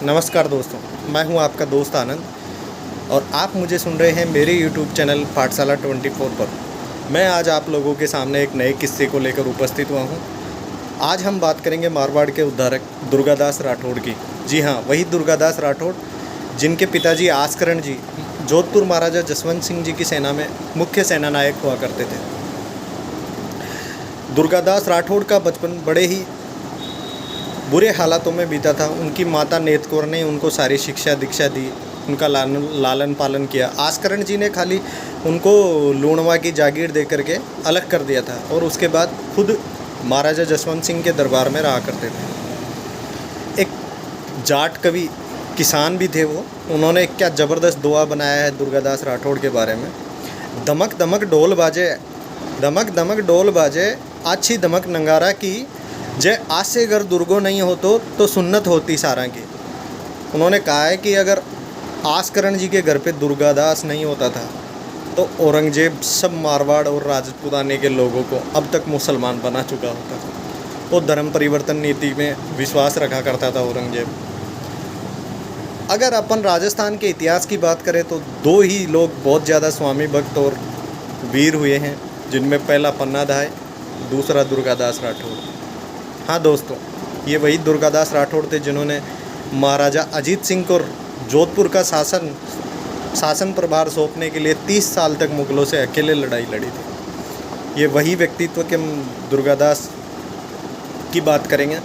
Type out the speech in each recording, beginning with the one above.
नमस्कार दोस्तों, मैं हूं आपका दोस्त आनंद और आप मुझे सुन रहे हैं मेरे YouTube चैनल पाठशाला 24 पर। मैं आज आप लोगों के सामने एक नए किस्से को लेकर उपस्थित हुआ हूं। आज हम बात करेंगे मारवाड़ के उद्धारक दुर्गादास राठौड़ की। जी हाँ, वही दुर्गादास राठौड़ जिनके पिताजी आस्करण जी जोधपुर महाराजा जसवंत सिंह जी की सेना में मुख्य सेना नायक हुआ करते थे। दुर्गादास राठौड़ का बचपन बड़े ही बुरे हालातों में बीता था। उनकी माता नेत कौर ने उनको सारी शिक्षा दीक्षा दी, उनका लालन पालन किया। आस्करण जी ने खाली उनको लूणवा की जागीर दे करके अलग कर दिया था और उसके बाद खुद महाराजा जसवंत सिंह के दरबार में रहा करते थे। एक जाट कवि किसान भी थे वो। उन्होंने क्या ज़बरदस्त दुआ बनाया है दुर्गादास राठौड़ के बारे में। दमक दमक डोल बाजे, दमक दमक डोल बाजे, अच्छी दमक नंगारा की, जय आज से अगर दुर्गो नहीं हो तो सुन्नत होती सारा की। उन्होंने कहा है कि अगर आस्करण जी के घर पे दुर्गादास नहीं होता था तो औरंगजेब सब मारवाड़ और राजपूताने के लोगों को अब तक मुसलमान बना चुका होता था। वो धर्म परिवर्तन नीति में विश्वास रखा करता था औरंगजेब। अगर अपन राजस्थान के इतिहास की बात करें तो दो ही लोग बहुत ज़्यादा स्वामी भक्त और वीर हुए हैं, जिनमें पहला पन्ना धाय, दूसरा दुर्गादास राठौड़। हाँ दोस्तों, ये वही दुर्गादास राठौड़ थे जिन्होंने महाराजा अजीत सिंह को जोधपुर का शासन प्रभार सौंपने के लिए 30 साल तक मुगलों से अकेले लड़ाई लड़ी थी। ये वही व्यक्तित्व के दुर्गादास की बात करेंगे।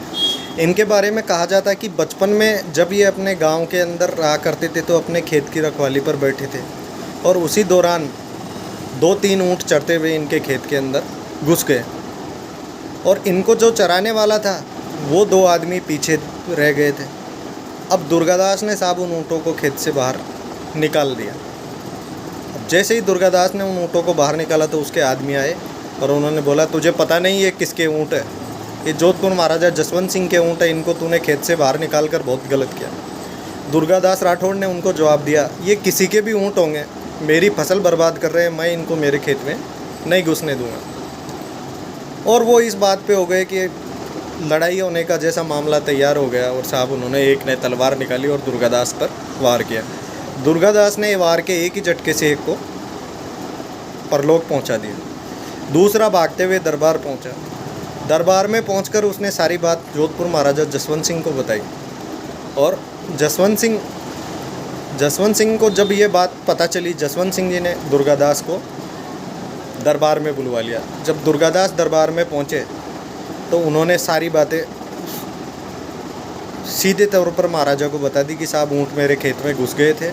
इनके बारे में कहा जाता है कि बचपन में जब ये अपने गांव के अंदर रहा करते थे तो अपने खेत की रखवाली पर बैठे थे और उसी दौरान 2-3 ऊँट चरते हुए इनके खेत के अंदर घुस गए और इनको जो चराने वाला था वो 2 आदमी पीछे रह गए थे। अब दुर्गादास ने साहब उन ऊँटों को खेत से बाहर निकाल दिया। अब जैसे ही दुर्गादास ने उन ऊँटों को बाहर निकाला तो उसके आदमी आए और उन्होंने बोला, तुझे पता नहीं ये किसके ऊँट है? ये जोधपुर महाराजा जसवंत सिंह के ऊँट है, इनको तूने खेत से बाहर निकाल कर बहुत गलत किया। दुर्गादास राठौड़ ने उनको जवाब दिया, ये किसी के भी ऊँट होंगे, मेरी फसल बर्बाद कर रहे हैं, मैं इनको मेरे खेत में नहीं घुसने दूँगा। और वो इस बात पे हो गए कि लड़ाई होने का जैसा मामला तैयार हो गया और साहब उन्होंने एक ने तलवार निकाली और दुर्गादास पर वार किया। दुर्गादास ने वार के एक ही झटके से एक को परलोक पहुंचा दिया। दूसरा भागते हुए दरबार पहुंचा। दरबार में पहुंचकर उसने सारी बात जोधपुर महाराजा जसवंत सिंह को बताई और जसवंत सिंह को जब ये बात पता चली, जसवंत सिंह जी ने दुर्गादास को दरबार में बुलवा लिया। जब दुर्गादास दरबार में पहुंचे तो उन्होंने सारी बातें सीधे तौर पर महाराजा को बता दी कि साहब ऊँट मेरे खेत में घुस गए थे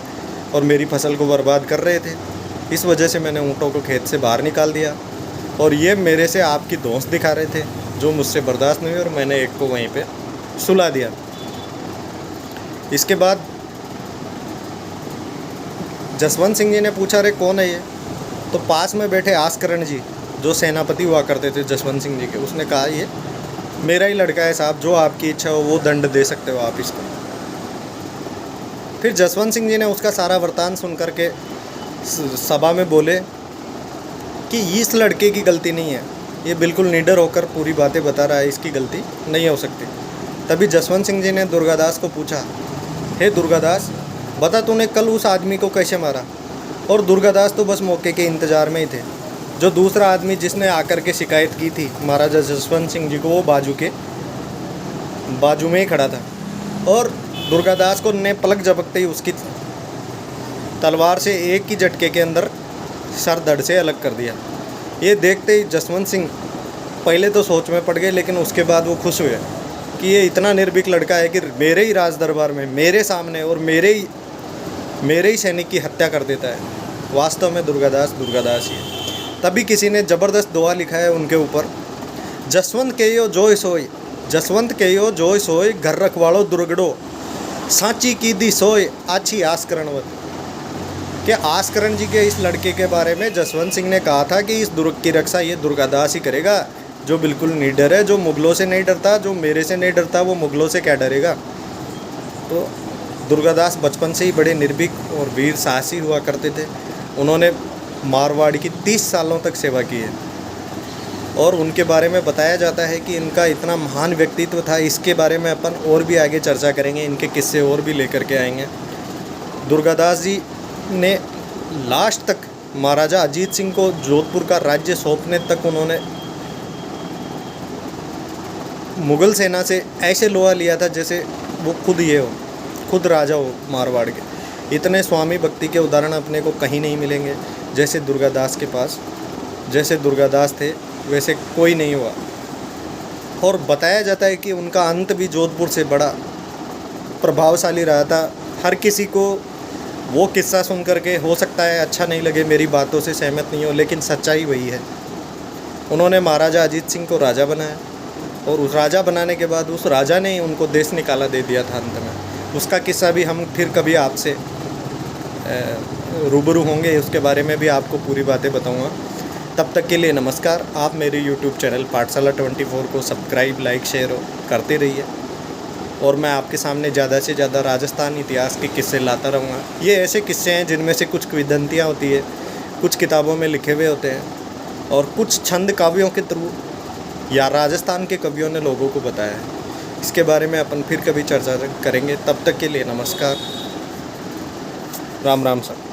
और मेरी फसल को बर्बाद कर रहे थे, इस वजह से मैंने ऊँटों को खेत से बाहर निकाल दिया और ये मेरे से आपकी धौंस दिखा रहे थे जो मुझसे बर्दाश्त नहीं हुई और मैंने एक को वहीं पे सुला दिया। इसके बाद जसवंत सिंह जी ने पूछा, अरे कौन है ये? तो पास में बैठे आस्करण जी जो सेनापति हुआ करते थे जसवंत सिंह जी के, उसने कहा, ये मेरा ही लड़का है साहब, जो आपकी इच्छा हो वो दंड दे सकते हो आप इसको। फिर जसवंत सिंह जी ने उसका सारा वृतांत सुन करके सभा में बोले कि इस लड़के की गलती नहीं है, ये बिल्कुल निडर होकर पूरी बातें बता रहा है, इसकी गलती नहीं हो सकती। तभी जसवंत सिंह जी ने दुर्गादास को पूछा, हे दुर्गादास, बता तूने कल उस आदमी को कैसे मारा? और दुर्गादास तो बस मौके के इंतज़ार में ही थे। जो दूसरा आदमी जिसने आकर के शिकायत की थी महाराजा जसवंत सिंह जी को, वो बाजू में ही खड़ा था और दुर्गादास को ने पलक झपकते ही उसकी तलवार से एक ही झटके के अंदर सर धड़ से अलग कर दिया। ये देखते ही जसवंत सिंह पहले तो सोच में पड़ गए, लेकिन उसके बाद वो खुश हुए कि ये इतना निर्भीक लड़का है कि मेरे ही राज दरबार में, मेरे सामने और मेरे ही सैनिक की हत्या कर देता है। वास्तव में दुर्गादास ही है। तभी किसी ने ज़बरदस्त दुआ लिखा है उनके ऊपर, जसवंत कहियो जोय सोय, जसवंत कहियो जोय सोय, घर रखवाड़ो दुर्गड़ो, सांची की दी सोय, आछी आस्करणवत। कि आस्करण जी के इस लड़के के बारे में जसवंत सिंह ने कहा था कि इस दुर्ग की रक्षा ये दुर्गादास ही करेगा, जो बिल्कुल निडर है, जो मुगलों से नहीं डरता, जो मेरे से नहीं डरता, वो मुगलों से क्या डरेगा। तो दुर्गादास बचपन से ही बड़े निर्भीक और वीर साहसी हुआ करते थे। उन्होंने मारवाड़ की 30 सालों तक सेवा की है। और उनके बारे में बताया जाता है कि इनका इतना महान व्यक्तित्व था। इसके बारे में अपन और भी आगे चर्चा करेंगे, इनके किस्से और भी लेकर के आएंगे। दुर्गादास जी ने लास्ट तक महाराजा अजीत सिंह को जोधपुर का राज्य सौंपने तक उन्होंने मुग़ल सेना से ऐसे लोहा लिया था जैसे वो खुद ये हो, खुद राजा हो मारवाड़ के। इतने स्वामी भक्ति के उदाहरण अपने को कहीं नहीं मिलेंगे जैसे दुर्गादास के पास। जैसे दुर्गादास थे वैसे कोई नहीं हुआ। और बताया जाता है कि उनका अंत भी जोधपुर से बड़ा प्रभावशाली रहा था। हर किसी को वो किस्सा सुन करके हो सकता है अच्छा नहीं लगे, मेरी बातों से सहमत नहीं हो, लेकिन सच्चाई वही है। उन्होंने महाराजा अजीत सिंह को राजा बनाया और उस राजा बनाने के बाद उस राजा ने उनको देश निकाला दे दिया था अंत में। उसका किस्सा भी हम फिर कभी आपसे रूबरू होंगे, उसके बारे में भी आपको पूरी बातें बताऊंगा। तब तक के लिए नमस्कार। आप मेरे YouTube चैनल पाठशाला 24 को सब्सक्राइब, लाइक, शेयर करते रहिए और मैं आपके सामने ज़्यादा से ज़्यादा राजस्थान इतिहास के किस्से लाता रहूँगा। ये ऐसे किस्से हैं जिनमें से कुछ किंवदंतियाँ होती है, कुछ किताबों में लिखे हुए होते हैं और कुछ छंद काव्यों के थ्रू या राजस्थान के कवियों ने लोगों को बताया है। इसके बारे में अपन फिर कभी चर्चा करेंगे। तब तक के लिए नमस्कार। राम राम सर।